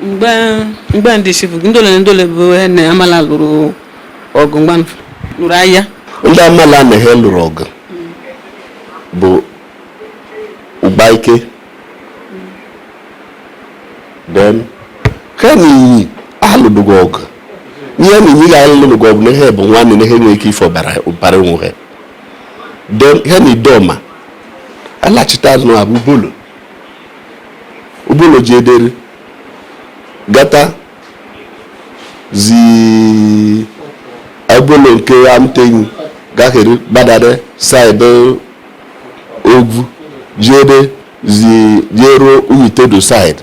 mgbe ndị chifu ndole bụ na Amalla lụrụ ọgụ mgbe lụrụ agha ndị Amalla na ha lụrụ ọgụ bụ Ugbaike then ha n'iyi alụdụgo ọgụ ihe na iyi ga-alụdụgo ọgụ na ihe bụ nwanne na ihe nwere ike ifo bara onwe ha then ha na idoma alachita azụ na abụ Obollo ji edere gata zi Obollo nke amtenyi gahere gbadare side ogwu jere zi jero umitedo side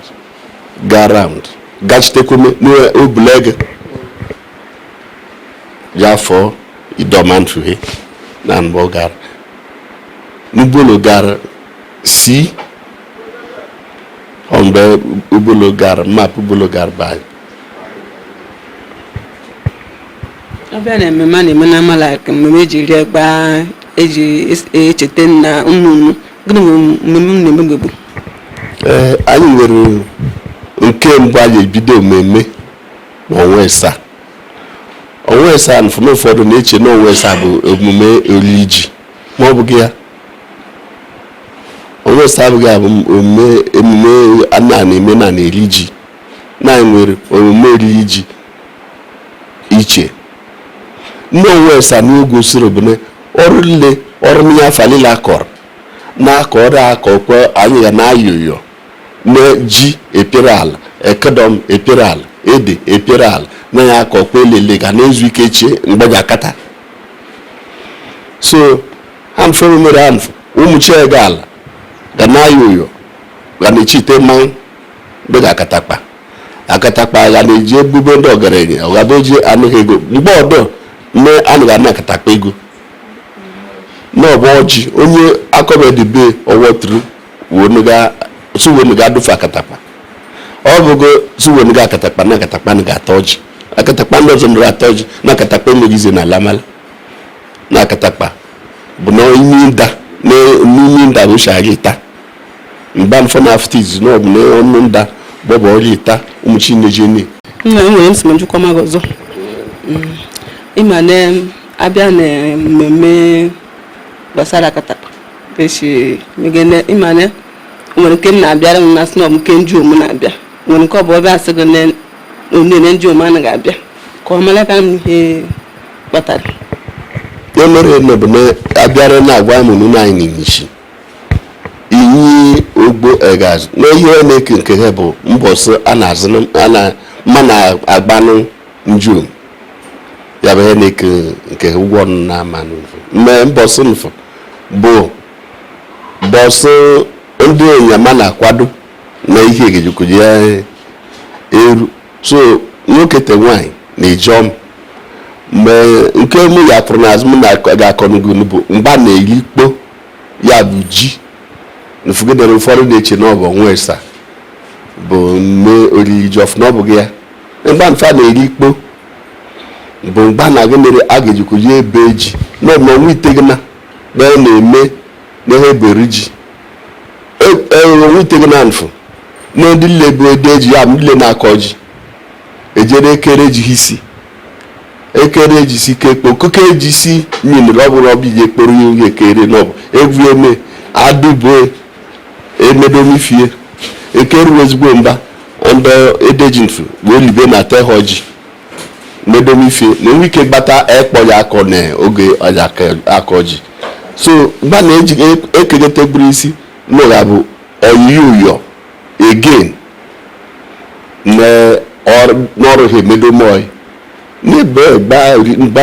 go round gachitekome n'obulege jafọ idomantuhe na mbọ gara n'Obollo gara si mgbe Obollo gara map Obollo gara baa abịa na mmemme na-eme na Amalla mmemme ejiri egba eji echete na nnụnụ gịnị mmemme na-eme bụ anyị nwere nke mbụ anyị ebido mmemme n'ọnwa ịsaa n'ụfọdụ na-eche na ọnwa ịsaa bụ emume olili ji ma ọ bụghị ya onwe sabụghị abụ emume a na-eme na eri ji na nwere omume oriri ji iche ndị onwe sa n'ogo siri bụ na ọrụ nle ọrụ ya falila akọrọ na-akọ ọrụ akọkwe anyị ga na-ayọyọ na ji epere ala ekedọm epere ala ede epere ala na ya akọkwe elele ga na-ezu ike chie mgbe akata so ha mfe mere ha ụmụ chie ga ala ga na-ayọyọ ga na-echite mmanwụ mgbe akatakpa ga na-eji ebube ndị ọgaranya ọ ga eji anụghị ego mgbe ọdọ mme anụ ga na-akatakpa ego n'ọbụ ọjị onye akọbedibe ọwọtụrụ suwenu ga-adụfe akatakpa ọ bụgo suwenu ga akatakpa na akatakpa na ga-ata ọjị akatakpa ndị ọzọ mere ata ọjị na akatakpa emegize na alamala na akatakpa bụ na n'ime nda bụ shagị taa mgbe mfọ na afta izu na ọ bụ na ọnụ nda bọbọ ọrịa taa ụmụ Chineke nne nna nwere nsị ma njikwa maga ọzọ ịma na abịa na mmemme gbasara akatakpa beshi megene ịma na nwere nke m na-abịara m na snọb nke ndị omu na-abịa nwere nke ọ bụ ọbịa asị gị na onye ndị omu anaghị abịa ka ọ mara ka m ihe kpatara ya mere na bụ na abịara na-agwa amụnụ na anyị n'inyichi inyi ogbo Egazi na ihe na-eke nke ha bụ mbọsị a na-azụ ma na-agbanụ njuom ya bụ ihe na-eke nke ụgwọ ọnụ na-amanụ mme mbọsị mfụ bụ bọsị ndị enyama na-akwado na ihe egejikọji ya eru so nwoke te nwaanyị na-eji ọm mgbe nke mụ ya pụrụ n'azụ m ga-akọ n'ugwu bụ mgba na-eri ikpo ya bụ ji nfugidere ụfọdụ na-eche na ọ bụ ọnwa ịsaa bụ mme oriri ji ọfụ na ọ bụghị ya mgba mfa na-eri ikpo bụ mgba na-agụ mere a ga-ejikọji ebe ji na ọnwa itegana na na-eme na ihe eberi ji onwe itegana mfụ na ndị nle bụ ede ji ya ndị na-akọ ji ejere ekere ji isi ekere ejisi kekpo okeke ejisi nyinere ọ bụrụ ọbụ ije kporo ya oge ekere n'ọbụ egwu eme adụbo emedonifie ekeru ezigbo mba ndị edejinfu bụ olibe na tehoji medonifie na enwe ike gbata ekpọ ya akọ na oge ọja akọ ji so mgba na-eji ekegete gburu isi n'ụlọ bụ oyiyi ụyọ again n'ọrụ ha emedomoyi n'ebe gba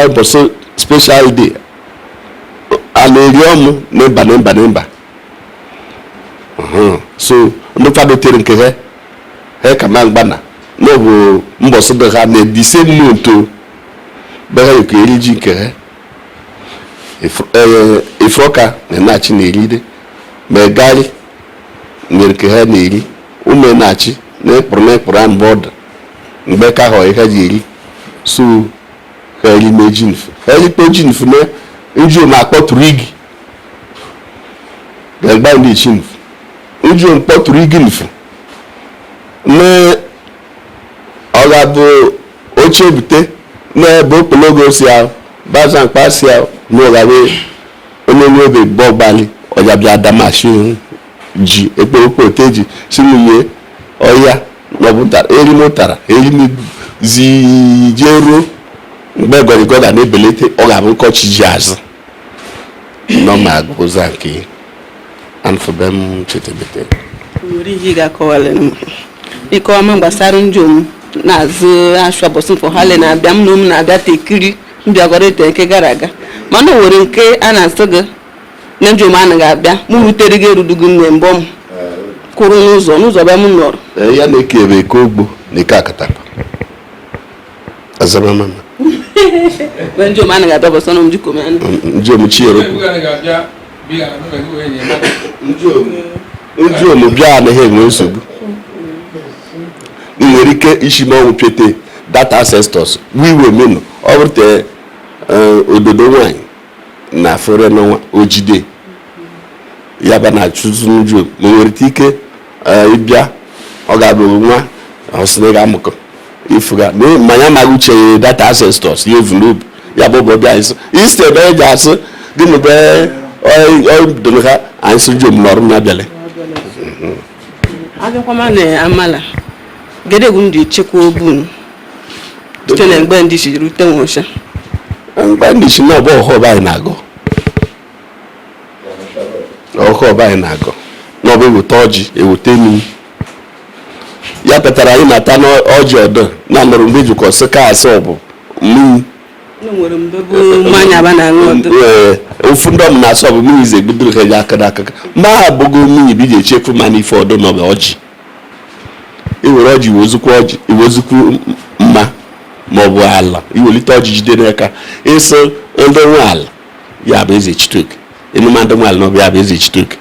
ụbọchị special day a na-eri ọmụ n'ịba so ndị kwadotere nke ha kama mgbana n'ọbụ mbọsị dị ha na-edise mmonto be ha yoko eri ji nke ha ifroka na-enachi na-eride ma egari nyere nke ha na-eri ume na-achị na ekpụrụ anụ bọọdụ mgbe ka ahụ ihe ji eri so heri mejinfu heri pejinfu na nju ma kpọtụrụ igi gagba ndị chinfu nju kpọtụrụ igi nfu na ga-abụ oche bute n'ebe okpologo si ahụ baza mkpa si ahụ n'ụghawe onye obe bọgbali ọja bịa damashi ji ekpokpo oteji si nwunye ọya n'ọbụtara erimụtara erimizijeruo mgbe gọrịgọ ga na-ebelite ọ ga-abụ nkọchi ji azụ nọ ma agụza nke anfụbem chetebete nwere ihe ga-akọwale ịkọwa ma gbasara njom na-azụ ashụ abọsị mfọ ha le na-abịa m na ụmụ na-abịa tekiri mbịagọrọ ete nke gara aga mana o nwere nke a na-asị gị na njom anaghị abịa m rutere gị erudugo nne mbọ m kwụrụ n'ụzọ bịa m nọrọ ya na-eke ebe eke ogbo na eke akatapa azamamama mgbe njom anaghị abịa bọsọ na mjikọ m njom chiere njom bịa anaghị enwe nsogbu ị nwere ike isi n'ọnwụ pete data ancestors wiwe menụ ọ bụrụte ododo nwanyị na fere n'ọnwa ojide ya ba na chụzụ njom ma nwere ike ịbịa ọ ga-abụ nwa ọsịna ga-amụkọ ifuga ma ya maghị uche data ancestors ya evu n'obi ya bụ ọbịa anyị instead ọ ji asị gịnị bụ ọdụrụ ha anyị sị njom n'ọrụ na-abịala abịakwama na amala gedegwu ndị echekwa obun site na mgbe ndị si rute nwụcha mgbe ndị si na ọbụ ọhụụ anyị na-agọ ọhụụ anyị na-agọ na ọbụ eweta ọjị eweta nnu ya pụtara anyị na-ata n'ọjị ọdọ na nọrọ mgbe ejikọ sị ka asị ọbụ mmiri nwere mgbe bụ mmanya aba na aṅụ ọdọ ofu ndị ọm na-asọ bụ mmiri ize gbudoro ha ya akara akaka ma ha abụgo mmiri bụ iji echefu ma n'ife ọdọ na ọbụ ọjị iwere ọjị iwezukwu mma ma ọ bụ ala iwelite ọjị jide n'aka ịsị ndị nwe ala ya bụ eze chitoke enume ndị nwe ala na ọbụ ya bụ eze chitoke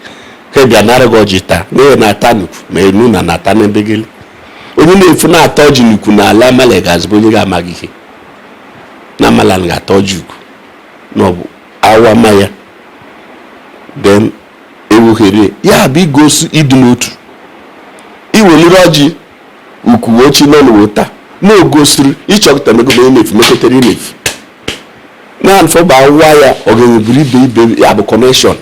ha bịa nara gị ọjị taa n'ihe na-ata n'ukwu ma enu na-ata n'ebe gịlị onye na-efu na-ata ọjị n'ukwu na ala Amalla Egazi bụ onye ga-amaghị ihe na Amalla ga-ata ọjị ukwu na ọ bụ awa mmanya then ewughere ya bụ igosi ịdị n'otu iweliri ọjị ukwu ochi nọ n'wota na-ogosiri ịchọpụta megome imefu mekotere imefu na nfọba nwa ya ọganweburu ibe ya bụ kọneshọn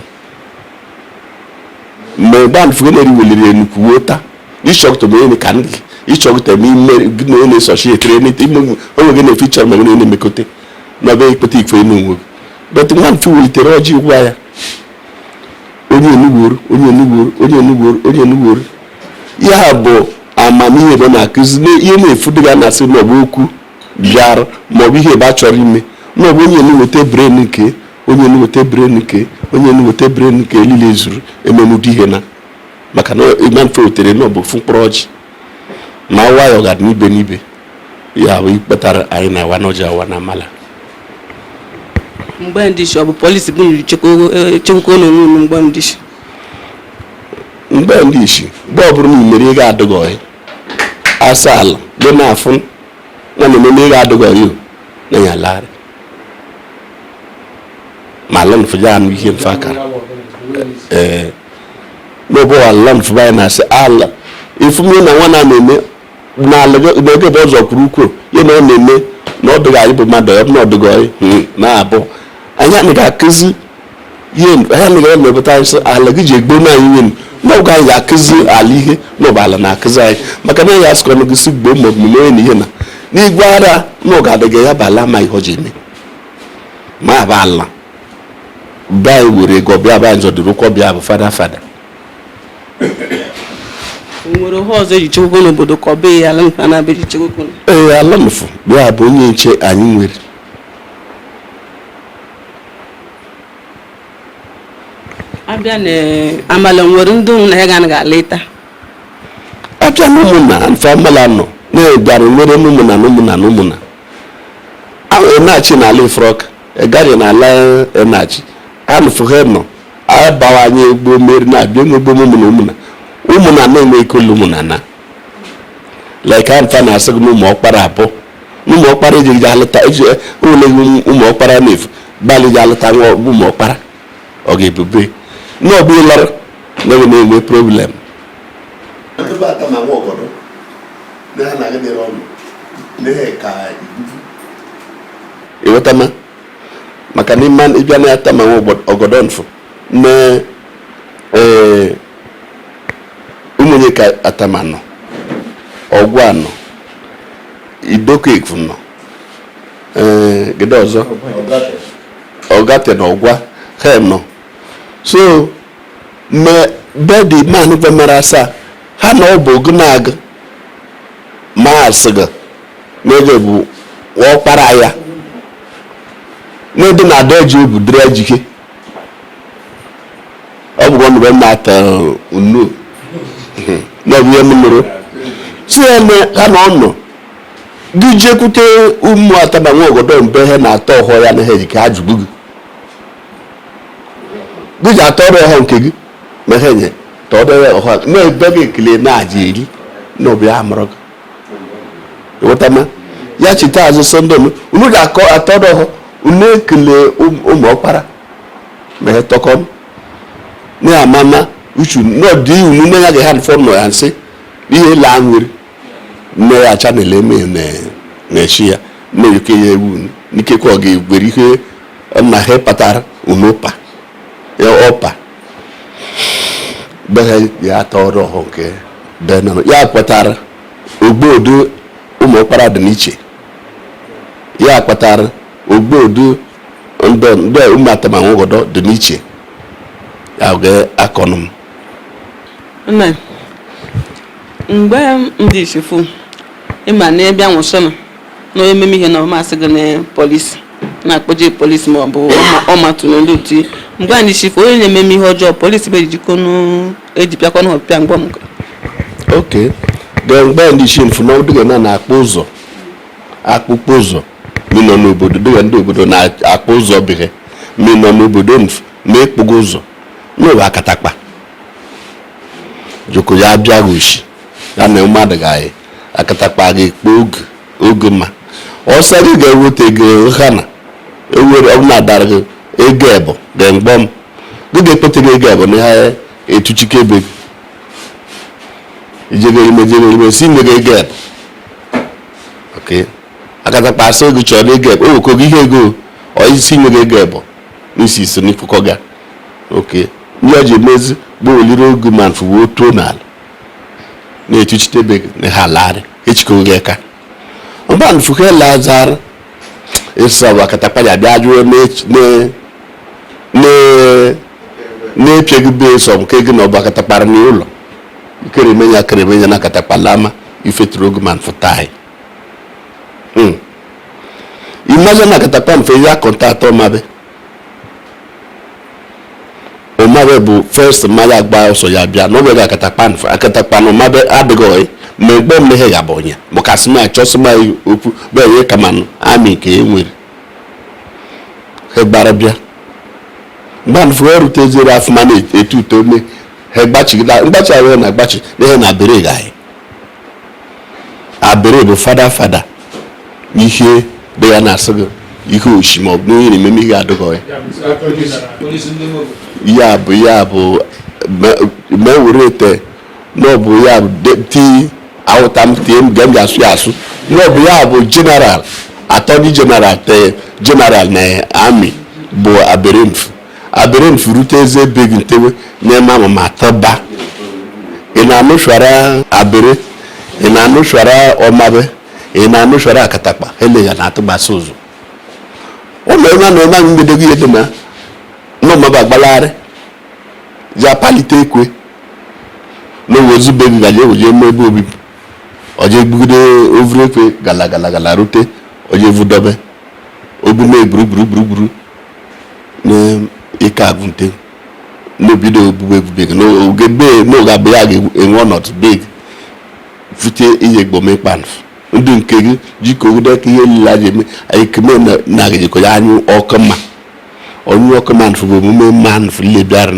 mgbe gbanfụgo na-eriweliri enukwu wota ịchọpụta onye ka ndị ịchọpụta ime gị na onye na-esochi etere onwe gị na-efe ịchọrọ mgbe onye na-emekote na ọbịa ikpeta ikfe enu onwe gị bet nwa mfe welitere ọjị gwa ya onye enugboro ya bụ amamihe bụ na-akụzi ihe na-efu dịga na-asị n'ọbụ okwu bịara maọbụ ihe ebe a chọrọ ime n'ọbụ onye na-eweta bren nke onye na-eweta bren nke elile zuru emenụdị ihe na maka na ime mfe wetere n'ọbụ ofu mkpụrụ ọjị ma nwayọ gara n'ibe ya bụ ikpetara anyị na awa n'ọjị awa na Amalla mgbe ndị isi ọ bụ polisi bụ nri chekwakwa n'onwe mgbe ndị isi mgbe ndị isi mgbe ọ bụrụ na imeri ego adịghị asa ala dị n'afọ na na-ememe ego adịghị na ya larị ma lọnfụja anụ ihe mfe aka n'obo lọnfụba anyị na-asị ala ifume na nwa na-eme n'oge ebe ọzọ kwuru ukwu ihe na ọ na-eme na ọ dịghị anyị bụ mmadụ ọ bụ na ọ dịghị na-abụ anyị anaghị akụzi ihe anyị anaghị emepụta anyị sị ala gị ji egbo na anyị nwenu n'oge anyị akụzi ala ihe n'ọbụ ala na-akụzi anyị maka na ya asịkọ n'gosi gboo ma ọ bụ mee na ihe na n'igwe ara n'oge adịghị ya bụ ala ma ihe ọ ji eme ma bụ ala be anyị were ego bịa bụ anyị zọdụrụ ụkwụ bịa bụ fada nwere ihe ọzọ eji chekwakwa n'obodo ka ọ bụ ala mfe na-abịa eji chekwakwa ala mfụ bịa bụ onye nche anyị nwere abịa na Amalla nwere ndị ụmụnna ya ga-anaghị aleta abịa na ụmụnna mfe Amalla nọ na-ebịara nwere ụmụnna na-achị n'ala Ifrọka egaghị n'ala na-achị anụfụhe nọ abawanye egbo mmeri na-abịa nwegbo ụmụnna na-enwe ikolu ụmụnna like amfa na-asị gị n'ụmụ ọkpara abụọ n'ụmụ ọkpara eji ga alụta oleghị ụmụ ọkpara na-efu gbalị ga alụta nwa ụmụ ọkpara ọ ga-ebube n'ọbụ ịlara na-enwe problem iwetama maka ni man ibia na atama ogodonfo na umunye ka atama no ogwa no idoko ekfu no gedozo ogate no ogwa hem no so me bedi man ko marasa ha no obogunag ma asga mejebu wo para ya no dị na doji obudre ajike ọ bụ ọnụ ma ata unu no bi emuro si eme ha na ọnụ gijekute ụmụ ataba nwa ogodo mbe he na atọ ọhọ ya na he ji ka ajụgbu gị gị atọrọ ọhọ nke gị ma he nye tọdọ ọhọ na ebe gị ekele na aji eri na obi amụrụ gị wetama ya chita azụ sọndọ unu ga akọ atọrọ ọhọ unu ekele ụmụ ọkpara ma he tọkọ ní amama uchu no di unu na ya ga hand for no yanse ihe la nwere ne ya channel eme na shia ne yuke ye wu nike ko ga gberi ihe na he patara unu pa ya opa be ya tọrọ honke be na ya patara ogbodo ụmụ ọkpara dị n'iche ya patara ogbodo ndo ụmụ atama nwogodo dị n'iche ya akọnum nne mgbe ndị isifu ịma na ebe anwụsọnụ na ememe ihe na ọmasị gị na polisi na-akpọje polisi ma ọ bụ ọmatụ n'olu otu mgbe ndị isifu onye na-ememe ihe ọjọọ polisi bụ ejikọnụ ejipịakọnụ ọpịa mgbe ọmụka okay then mgbe ndị isifu na ọdịga na-akpụ ụzọ akpụkpọ ụzọ nọ n'obodo dịga ndị obodo na-akpụ ụzọ bighe nọ n'obodo na-ekpụgo ụzọ no akatakpa joko ya bịa goshi ya na mmadụ ga akatakpa ga-ekpo oge ma ọsọ gị ga-eweta ego ha na ewere ọ na-adara gị ego ebo ga mgbọm gị ga-ekpete gị ego ebo na ha etuchike ebe ijege ime si nye gị ego ebo okay akatakpa asị gị chọrọ ego ebo ewekọ gị ihe ego ọ isi nye gị ego ebo n'isi iso n'ifukọ ga okay ya ji mezi bụ oliri oge man fụ otu n'ala na-etuchite ebe na ha larị echiko gị ka mgbe anụ fụke lazara ịsa bụ akatakpa ya bịa jụọ na-epie gị be sọ nke gị na ọbụ akatakpara n'ụlọ kere emenya na akatakpa lama ifetụrụ oge man fụta anyị imagine na akatakpa mfe ya kọntaktọ mabe omabe bụ first mmadụ agba ọsọ ya bịa n'oge akatakpa na omabe adịghị mgbe mmehie ga bụ onye bụ ka sima chọsịma okwu bụ kama amị ka e nwere he gbara bịa mgbe anụfụ erutezere afụma na-etu uto ome he mgbachi ahụ na agbachi n'ihe na abere gaghị abere bụ fada ihe dị ya na-asị gị ihe oshi ma ọ bụ n'ihe na-ememe ihe adịghị ya bụ ma ewere ete n'ọbụ ya bụ ti awụta m tie m ga asụ ya asụ n'ọbụ ya bụ general attorney general na amị bụ aberemfu rute eze ebe gị ntewe na-eme ama ma tọba ị na-anụchara abere ị na-anụchara ọmabe ị na-anụchara akatakpa ele ya na-atụgbasa ụzọ ụlọ ebe na ebe mgbede gị dị na n'ọmaba agbalagharị ji apalite ekwe n'owozu bebi gaje oje eme ebe obibi oje gbugide ovuru ekwe gala rute oje vudobe ogume gburugburu na ike agwụnte n'obido ebube n'oge bee n'oge abụ ya ga-enwe ọnọdụ beg fute ihe gbomekpan ndị nke gị jikọ ogide ka ihe niile a ji eme anyị keme na gajikọ ya anyụ ọkụ mma onye ọkụ man fụ bụ omume man fụ ile bịara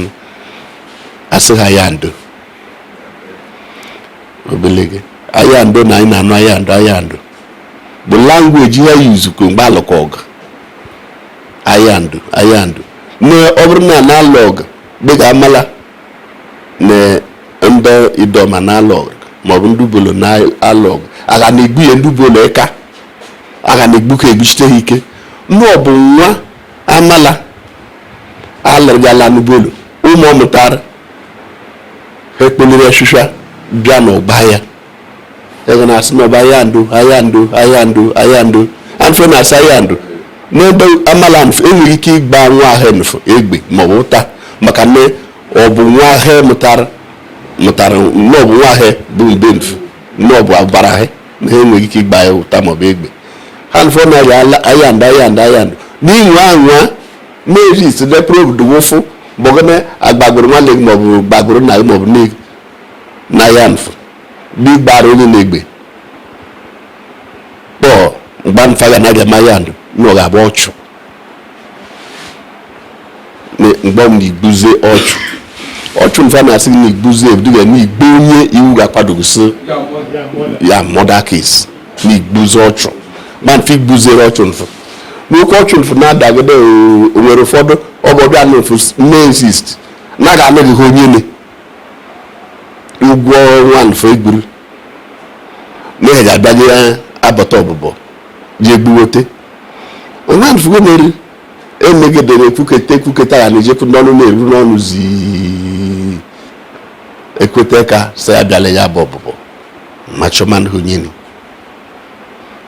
asị ha ya ndo obelege aya ndo na anyị na-anụ aya ndo bụ langweji ha yuzukọ mgbe alụkọ ọgụ aya ndo na ọ bụrụ na na-alụ ọgụ dịka amala na ndị idoma na-alụ ọgụ maọbụ ndị ubolo na-alụ ọgụ aga na-egbu ya ndị ugbo na eka aga na-egbu ka egbuchite ha ike ndị ọ bụ nwa Amalla alụrụgala n'Obollo ụmụ ọ mụtara ha ekpeliri ọchịchịa bịa n'ụba ya ego na-asị n'ọba ya ndo anfe na-asa ya ndo n'ebe Amalla enweghị ike ịgba nwa ahụ nfu egbe maọbụ ụta maka na ọ bụ nwa ahụ mụtara n'ọbụ nwa ahụ bụ mbe nfu n'ọbụ agbara ahụ na ha enweghị ike ịgba ya ụta maọbụ egbe ha nfọ na aya ndo n'inwe anwa na-ejisi depụrụ obodo wụfụ bọgana agbagburu nwanne gị maọbụ gbagburu nna gị maọbụ nne gị na ya nfu bụ ịgbara onye na-egbe kpọọ mgba nfa ga na-aga ma ya ndụ na ọ ga-agba ọchụ mgbe m na-igbuze ọchụ mfa na-asị gị na igbuze ebidoga na igbe onye iwu ga-akwadogosi ya mọda kes na igbuze ọchụ ma mfe igbuzere ọchụ mfa n'oke ọchụ mfu na-adagide onwere ụfọdụ ọbọbịa n'ofu na-insist na ga-anaghị ha onye ne ụgwọ nwa mfe egburu na ga abịanye abata ọbụbọ ji egbuwote nwa mfugo na-eri emegidere ekwuketa ya na ejekwu n'ọnụ na-eru n'ọnụ zi ekweta ka sị ya bịala ya bụ ọbụbọ ma chọmanụ onye ni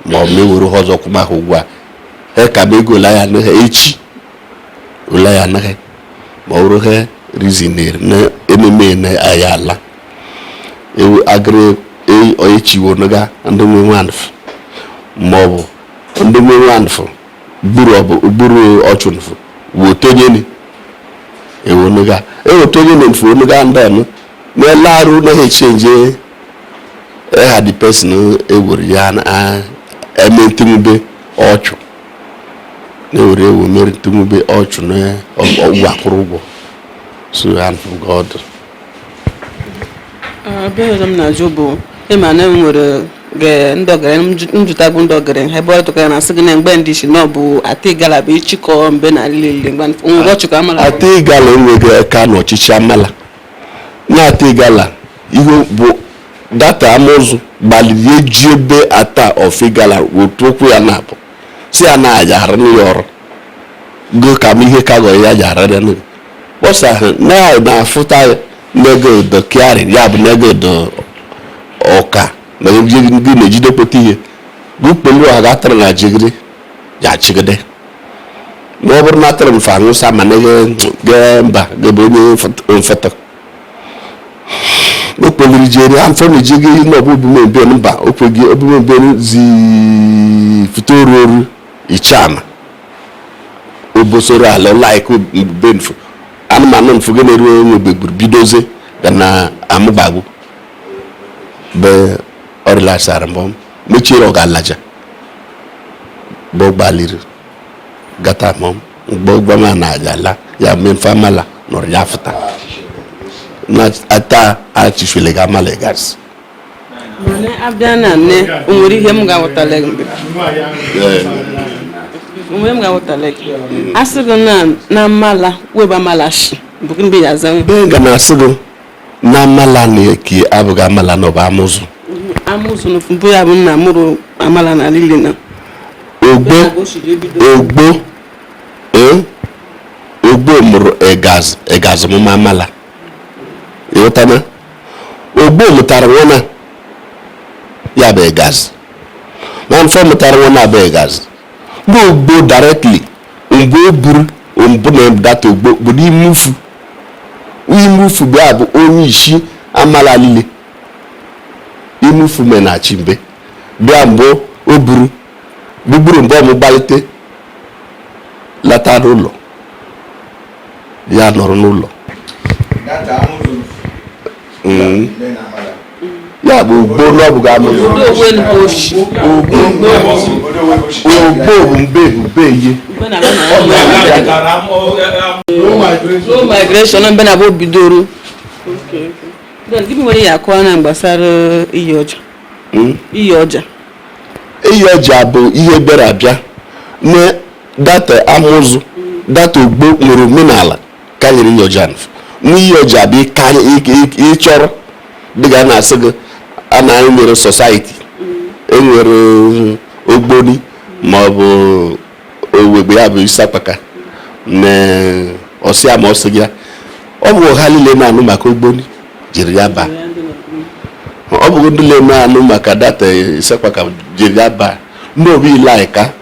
ma ọ na-ewere ha ọzọ kwụma ha ụgwọ a ka ma ego ụla ya anaghị echi ụla ya anaghị ma ọ bụrụ ha rizinere na ememe na ya ala ewu agịrị echiwo n'ga ndị nwe nwanfụ ma ọ bụ ndị nwe nwanfụ gburu ọchụ nfụ wotonyeni ewu n'ga ewotonyeni nfụ n'ga ndị anụ na-ele arụ na ha echenje ha dị pesin ewere ya eme ntemube ọchụ na-ewere ewu mere ntemube ọchụ na ọgwụ akwụrụ ụgwọ so ya nfụ god abịa ọzọ m na-ajụ bụ ịma na enwere ndị ọgaranya njụta bụ ndị ọgaranya ebe ọ tụkara na-asị gị na mgbe ndị isi na ọ bụ Atigala bụ ịchịkọ mbe na alile ngwa ọchịkọ Amalla Atigala enweghị aka n'ọchịchị Amalla na Atigala ihe bụ data amụzụ gbalịrị eji ebe ata Ofigala otu okwu ya na-abụ si ya na-ajaghara ya ọrụ go ka m ihe ka gọrọ ya jaghara ya kpọsa ha na-afụta ya nego do kiari ya bụ nego do ọka na gị na-ejidepụta ihe gụkpelu ha gatara na jigiri ya chigide na ọ bụrụ na atara mfe anwụsa ma ge mba gebe onye mfeta okpeliri jeri amfọ na ejighi na ọbụ obumebe mba okwegi obumebe zi fito oru ichana obosoro ala like benfu anụmanụ mfu gị na-eru onwe gbegburu bidoze ga na amụgbagbu be ọrịlasara mbọ mechiri ọ ga-alaja bụ gbaliri gata mọ mgbe ụgbọma na-agala ya mmefe Amalla nọrọ ya fụta na ata achịfele ga Amalla Egazi abịa na nne o nwere ihe m ga-awụtala asị gị na Amalla webe Amalla shi bụ mbe ya zanwe be ga na-asị gị na Amalla na-eke abụghị Amalla na ọba amụzụ mbụ ya bụ nna mụrụ Amalla na alile na ogbo mụrụ Egazi mụma Amalla ịghọtana ogbo mụtara nwana ya bụ Egazi na mfe mụtara nwana bụ Egazi bụ ogbo directly mgbe o buru mbụ na data ogbo bụ n'imufu bụ ya bụ onye isi Amalla alile imufu menachi mbe bịa mgbe o bugburu mgbe ọmụ gbalite lata n'ụlọ ya nọrọ n'ụlọ ya bụ ogbo n'ọbụghị amụzụ ogbo bụ mbe ihe migration mbe na bụ bidoro gịnị nwere ya akọwa na gbasara iyi ọja bụ ihe bịara abịa na data amụzụ data ogbo nwere omenala karịrị iyi ọja n'iyi ọja bụ ịchọrọ dịga na-asị gị a na-anyị nwere society enwere ogboni ma ọ bụ owegbe ya bụ isakpaka na ọsịa ma ọsị ya ọ bụ ha niile na-anụ maka ogboni jiri ya baa ọ bụ ndị na-anụ maka data isakpaka jiri ya baa ndị obi ilaika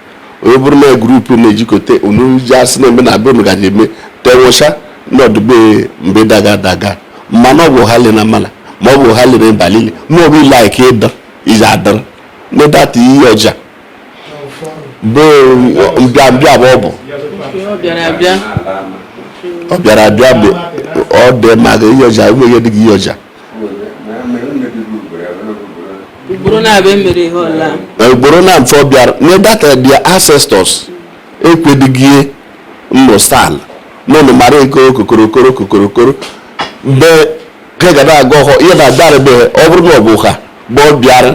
onye bụrụ na grupu na-ejikọta unu ji asị na-eme na abụ gaji eme tenwụcha n'ọdụbe mgbe daga mana ọ bụ ha na mala ma ọ bụ ha na balili ndị obi ilaika ịdọ iji adọrọ na data ihe ọja bụ mbịa ọ bụ ọ bịara abịa ọ dị maka ihe ọja enweghị dịghị ihe ọja ugboro na mfe ọ bịara na data their ancestors ekwedịghị mmụsal n'ụlọ mara ego kokorokoro mgbe ka ga na-aga ọhọ ihe na-adarịbe ọ bụrụ na ọ bụ ha bụ ọ bịara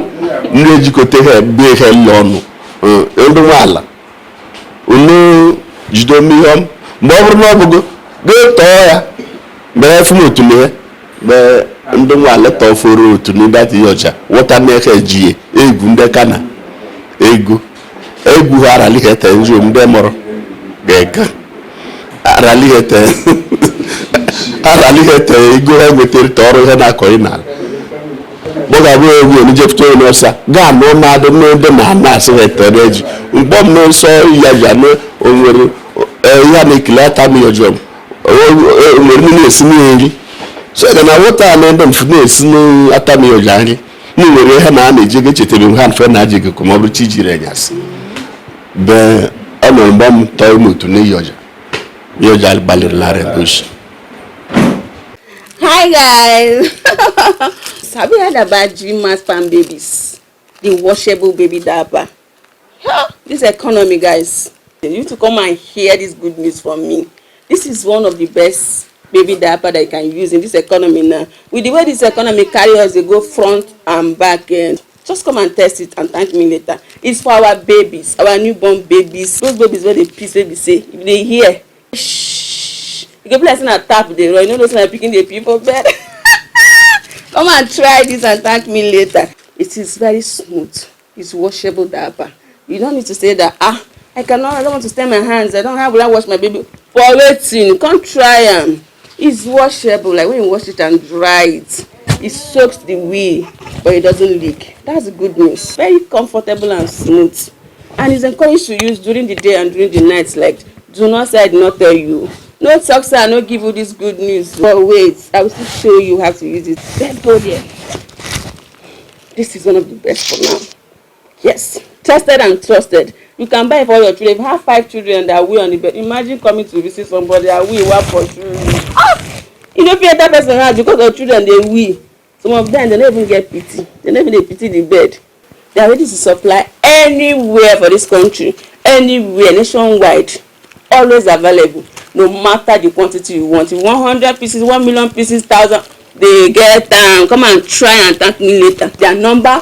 ndị ejikọta ha ebe ihe nle ọnụ ndị nwaala unu jide omihom mgbe ọ bụrụ na ọ bụgo ga-etọọ ya mgbe efu m otu na ya mgbe ndị nwaala tọforo otu na data ihe ọcha wọta na-ehe ji egwu ndị kana egwu ha aralighete nju ndị mụrụ ga-ega aralighete ego ha nwetara ọrụ ihe na-akọghị n'ala gbọgabụ egwu onijepụta onye ọsa gaa na ụmụadụ n'ebe na asị hetara eji mgbe m n'nsọ ya ji anụ onwere ya na-ekele ata m yọjọm nwere m na-esi nri so ga na wota na ebe mfu na-esi n'ata m yọja nri na nwere ihe na a na-eji ego chetara m ha mfe na aji gị ma ọ bụrụ chi jiri enyasị be ọ nọrọ mgbe m tọọ m otu n'iyọja gbalịrị larị bush. Hi guys. Have you heard about G-Mass Farm Babies? The washable baby diaper. This economy, guys. You need to come and hear this good news from me. This is one of the best baby diaper that you can use in this economy now. With the way this economy carry us, they go front and back end. Just come and test it and thank me later. It's for our babies, our newborn babies. Those babies where they piss, they say, if they hear, shh. You can play a tap, they run. You know those are picking the people bed. Come and try this and thank me later. It is very smooth. It's washable diaper. You don't need to say that, I don't want to stain my hands. I don't have to wash my baby. For waiting, come try them. It's washable. Like when you wash it and dry it, it soaks the wee, but it doesn't leak. That's the good news. Very comfortable and smooth. And it's encouraged to use during the day and during the night. Like, do not say I did not tell you. No talk, sir, I no give you this good news. But wait, I will still show you how to use it. Let's go there. This is one of the best for now. Yes, tested and trusted. You can buy it for your children. If you have 5 children that are on the bed, imagine coming to visit somebody that work for children. You don't pay that person out because of children, they wee. Some of them, they don't even get pity. They don't even pity the bed. They are ready to supply anywhere for this country, anywhere, nationwide. Always available. No matter the quantity you want. If you want 100 pieces, 1 million pieces, 1,000, they get them. Come and try and thank me later. Their number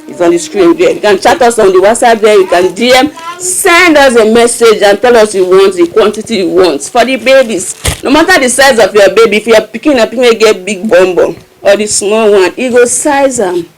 is on the screen there. You can chat us on the WhatsApp there. You can DM, send us a message and tell us you want the quantity you want. For the babies, no matter the size of your baby, if you're picking up, you may get big bum or the small one, you go size them.